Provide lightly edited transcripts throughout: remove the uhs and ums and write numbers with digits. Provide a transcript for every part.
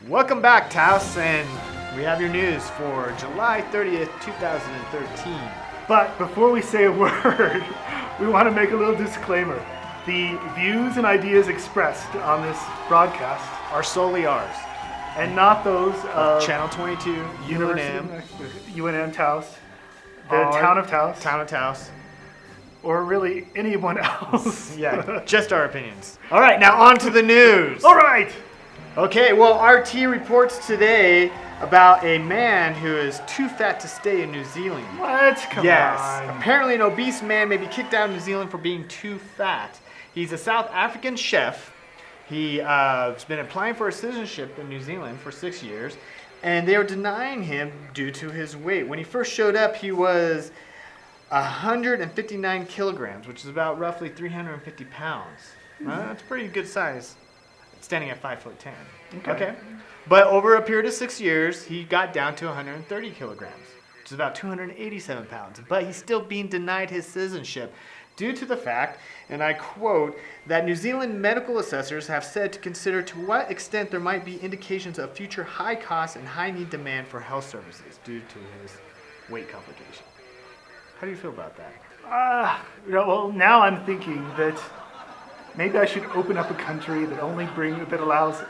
Welcome back, Taos, and we have your news for July 30th, 2013. But before we say a word, we want to make a little disclaimer. The views and ideas expressed on this broadcast Are solely ours. and not those of Channel 22, UNM, UNM-Taos, the town of Taos, Town of Taos. or really anyone else. Yeah, just our opinions. All right, now on to the news. All right. Okay, well, RT reports today about a man who is too fat to stay in New Zealand. What? Come Yes. on. Apparently, an obese man may be kicked out of New Zealand for being too fat. He's a South African chef. He's been applying for a citizenship in New Zealand for 6 years, and they are denying him due to his weight. When he first showed up, he was 159 kilograms, which is about roughly 350 pounds. That's pretty good size, standing at 5'10". Okay. But over a period of 6 years, he got down to 130 kilograms, which is about 287 pounds. But he's still being denied his citizenship due to the fact, and I quote, that New Zealand medical assessors have said to consider to what extent there might be indications of future high costs and high need demand for health services due to his weight complication. How do you feel about that? Well, now I'm thinking that maybe I should open up a country that allows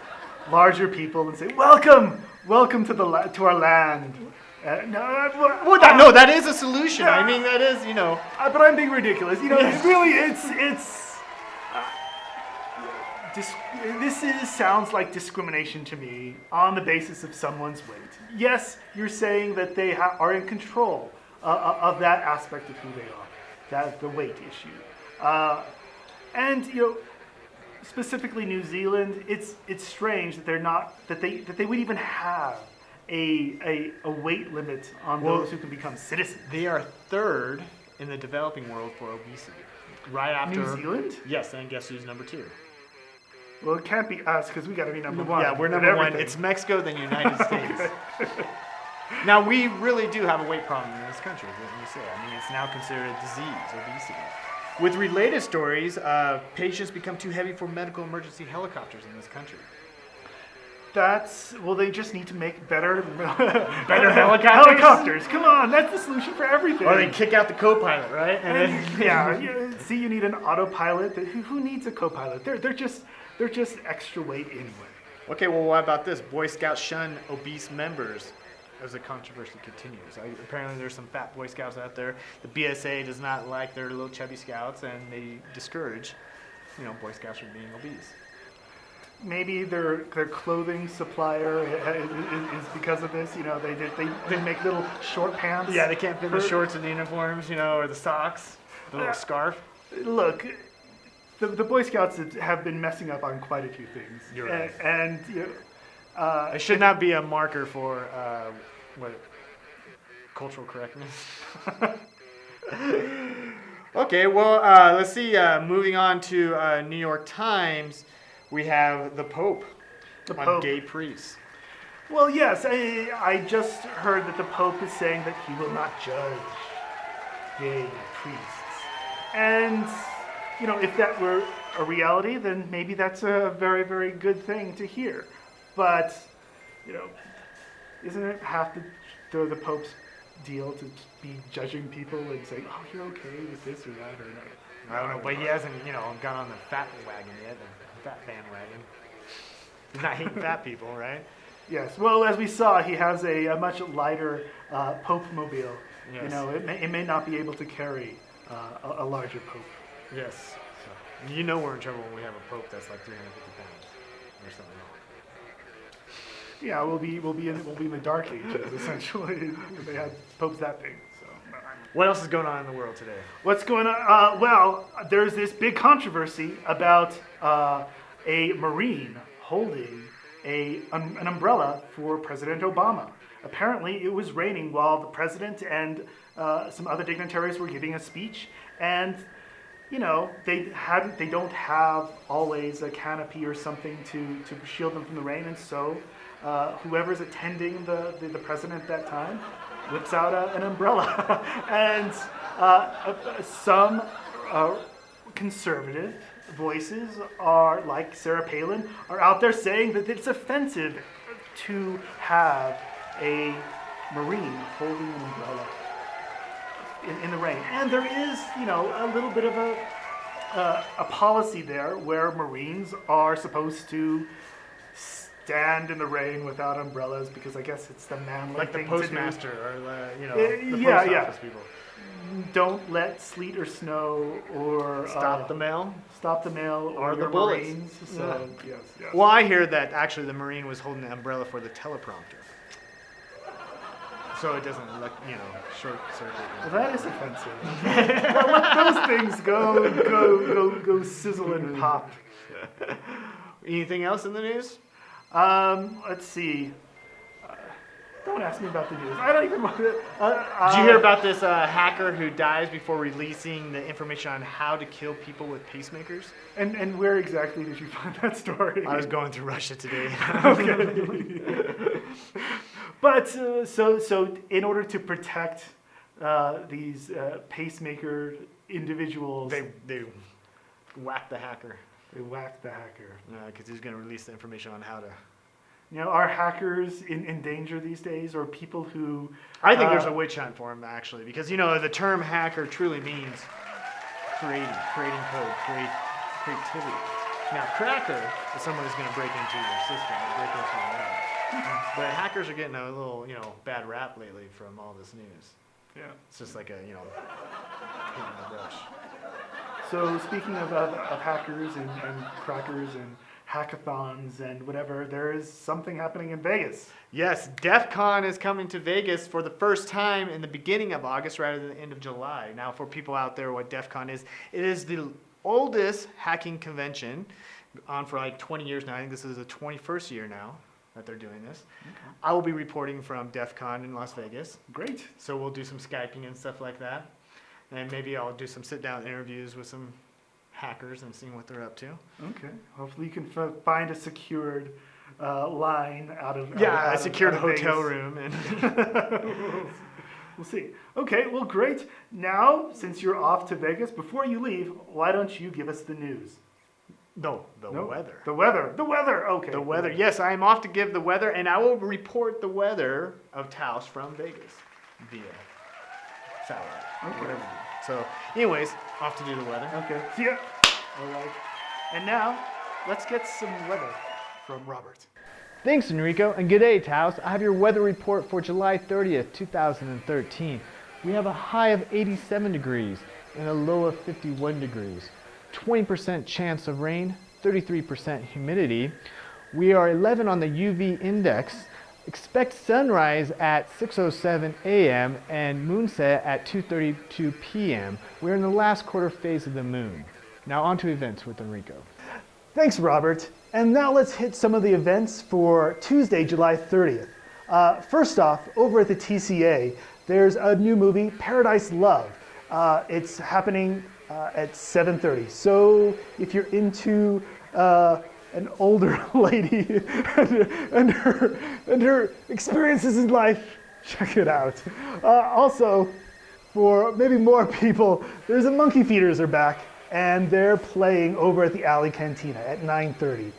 larger people and say, "Welcome to to our land." No, that is a solution. I mean, that is, But I'm being ridiculous. Sounds like discrimination to me on the basis of someone's weight. Yes, you're saying that they are in control of that aspect of who they are, that the weight issue, and specifically New Zealand. It's strange that they would even have a weight limit on those who can become citizens. They are third in the developing world for obesity. Right after New Zealand? Yes, and guess who's number 2? Well, it can't be us because we got to be number 1. Yeah, we're number 1. It's Mexico, then United States. Now, we really do have a weight problem in this country, wouldn't you say? I mean, it's now considered a disease, obesity. With related stories, patients become too heavy for medical emergency helicopters in this country. They just need to make better Helicopters? Come on, that's the solution for everything. Or they kick out the co-pilot, right? See, you need an autopilot. Who needs a co-pilot? They're just extra weight anyway. Okay, well, what about this? Boy Scouts shun obese members as the controversy continues. Apparently, there's some fat Boy Scouts out there. The BSA does not like their little chubby scouts, and they discourage, Boy Scouts from being obese. Maybe their clothing supplier is because of this. They make little short pants. Yeah, they can't fit the shorts and the uniforms, or the socks, the little scarf. Look, the Boy Scouts have been messing up on quite a few things. You're right. And it should not be a marker for cultural correctness. Okay, well, let's see. Moving on to New York Times, we have the Pope on gay priests. Well, yes, I just heard that the Pope is saying that he will not judge gay priests. And, if that were a reality, then maybe that's a very, very good thing to hear. But, isn't it half the Pope's deal to be judging people and saying, "Oh, you're okay with this or that or no"? I don't know, but he hasn't, gone on the fat wagon yet, the fat bandwagon. He's not hating fat people, right? Yes. Well, as we saw, he has a much lighter Pope-mobile. Yes. It may not be able to carry a larger Pope. Yes. So, we're in trouble when we have a Pope that's like 350 pounds or something. Yeah, we'll be in the Dark Ages essentially. They had popes that big. So. What else is going on in the world today? What's going on? Well, there's this big controversy about a Marine holding an umbrella for President Obama. Apparently, it was raining while the president and some other dignitaries were giving a speech, and they don't have always a canopy or something to shield them from the rain, and so whoever's attending the president at that time whips out an umbrella. And some conservative voices are, like Sarah Palin, are out there saying that it's offensive to have a Marine holding an umbrella in the rain. And there is, a little bit of a policy there where Marines are supposed to stand in the rain without umbrellas because I guess it's the manly Like the thing postmaster to or the yeah, post yeah. office people. do. Don't let sleet or snow or Stop the mail. stop the mail or the your bullets. Marines. So yes. Well, I hear that actually the Marine was holding the umbrella for the teleprompter. So it doesn't look, short circuit. Well, that is offensive. Let those things go sizzle and pop. Anything else in the news? Let's see. Don't ask me about the news. I don't even want to. Did you hear about this hacker who dies before releasing the information on how to kill people with pacemakers? And where exactly did you find that story? I was going through Russia today. Okay. But so in order to protect these pacemaker individuals, They whacked the hacker they whacked the hacker. because he's going to release the information on how to. Are hackers in danger these days, or people who? I think there's a witch hunt for him actually, because the term hacker truly means creating code, creativity. Now, cracker is someone who's going to break into your system, and break into your lab. But hackers are getting a little, bad rap lately from all this news. Yeah. It's just like a, hitting the brush. So speaking of hackers and crackers and hackathons and whatever, there is something happening in Vegas. Yes, DEF CON is coming to Vegas for the first time in the beginning of August rather than the end of July. Now, for people out there, what DEF CON is, it is the oldest hacking convention, on for like 20 years now. I think this is the 21st year now that they're doing this. Okay. I will be reporting from DEF CON in Las Vegas. Great. So we'll do some Skyping and stuff like that. And maybe I'll do some sit-down interviews with some hackers and seeing what they're up to. Okay. Hopefully you can find a secured line out of a secured out of hotel Vegas. room. And We'll see. Okay, well, great. Now, since you're off to Vegas, before you leave, why don't you give us the news? No, weather. The weather. The weather. Okay. The weather. Yes, I am off to give the weather, and I will report the weather of Taos from Vegas via satellite. Okay. Whatever. So, anyways, off to do the weather. Okay. See ya. All right. And now, let's get some weather from Robert. Thanks, Enrico, and good day, Taos. I have your weather report for July 30th, 2013. We have a high of 87 degrees and a low of 51 degrees. 20% chance of rain, 33% humidity. We are 11 on the UV index. Expect sunrise at 6:07 a.m. and moonset at 2:32 p.m. We're in the last quarter phase of the moon. Now on to events with Enrico. Thanks, Robert. And now let's hit some of the events for Tuesday, July 30th. First off, over at the TCA, there's a new movie, Paradise Love. It's happening at 7:30. So if you're into an older lady and her experiences in life, check it out. Also, for maybe more people, there's a Monkey Feeders are back, and they're playing over at the Alley Cantina at 9:30.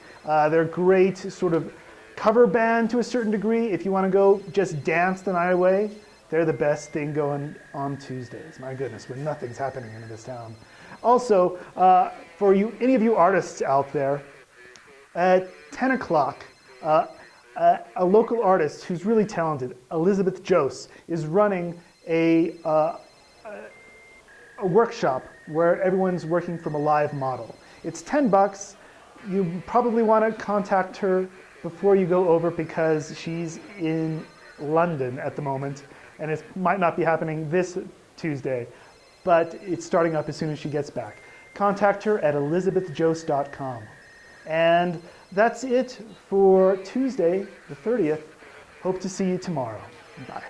They're great sort of cover band to a certain degree. If you want to go just dance the night away, they're the best thing going on Tuesdays. My goodness, when nothing's happening in this town. Also, for you, any of you artists out there, at 10 o'clock, a local artist who's really talented, Elizabeth Jose, is running a workshop where everyone's working from a live model. It's $10. You probably want to contact her before you go over because she's in London at the moment, and it might not be happening this Tuesday, but it's starting up as soon as she gets back. Contact her at elizabethjose.com. And that's it for Tuesday, the 30th. Hope to see you tomorrow. Bye.